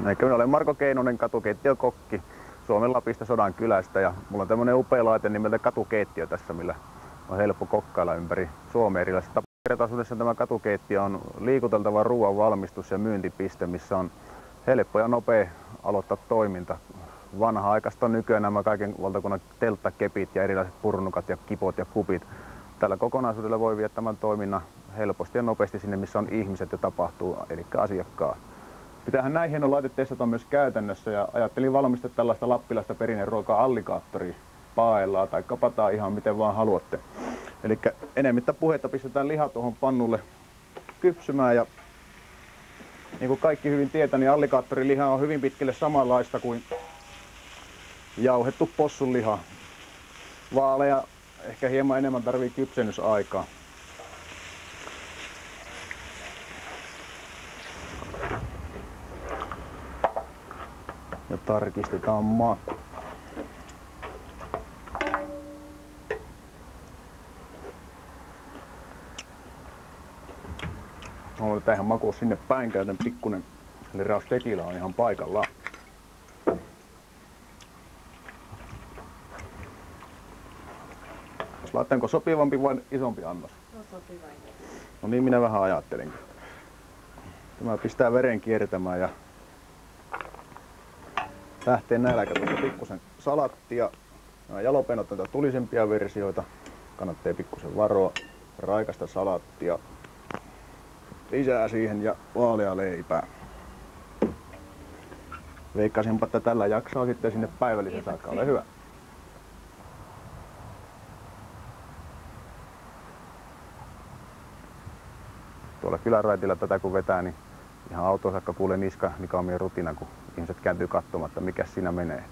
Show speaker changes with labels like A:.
A: Eikä minä olen Marko Keinonen, katukeittiökokki Suomen Lapista Sodankylästä ja mulla on tämmönen upea laite nimeltä Katukeittiö tässä, millä on helppo kokkailla ympäri Suomea erilaisissa tapakertaisuudessa. Tämä katukeittiö on liikuteltava ruoan valmistus- ja myyntipiste, missä on helppo ja nopea aloittaa toiminta. Vanha-aikaista on nykyään nämä kaiken valtakunnan telttakepit ja erilaiset purnukat ja kipot ja kupit. Tällä kokonaisuudella voi viedä tämän toiminnan helposti ja nopeasti sinne, missä on ihmiset ja tapahtuu, eli asiakkaat. Pitäähän näin hieno laite testata myös käytännössä ja ajattelin valmistaa tällaista lappilaista perinneruokaa alligaattori paellaan tai kapataan ihan miten vaan haluatte. Eli enemmittä puhetta pistetään liha tuohon pannulle kypsymään ja niin kuin kaikki hyvin tietää, niin alligaattoriliha on hyvin pitkälle samanlaista kuin jauhettu possunliha. Vaalea ehkä hieman enemmän tarvii kypsennysaikaa. Ja tarkistetaan maku. Otetaan ihan maku sinne päin, käytän pikkunen liraus tekila on ihan paikallaan. Laittaanko sopivampi vai isompi annos?
B: No sopiva.
A: No niin minä vähän ajattelinkin. Tämä pistää veren kiertämään ja lähtee nälkä. Tuossa pikkusen salattia. Nämä jalopeenot on tulisempia versioita. Kannattaa pikkusen varoa. Raikasta salattia. Lisää siihen ja vaalea leipää. Veikkaisinpa, että tällä jaksaa sitten sinne päivällisen saakka. Ole hyvä. Tuolla kyläraitilla tätä kun vetää, niin ihan autoon saakka kuulee niska, mikä on meidän rutina, kun ihmiset kääntyy katsomaan, että mikä siinä menee.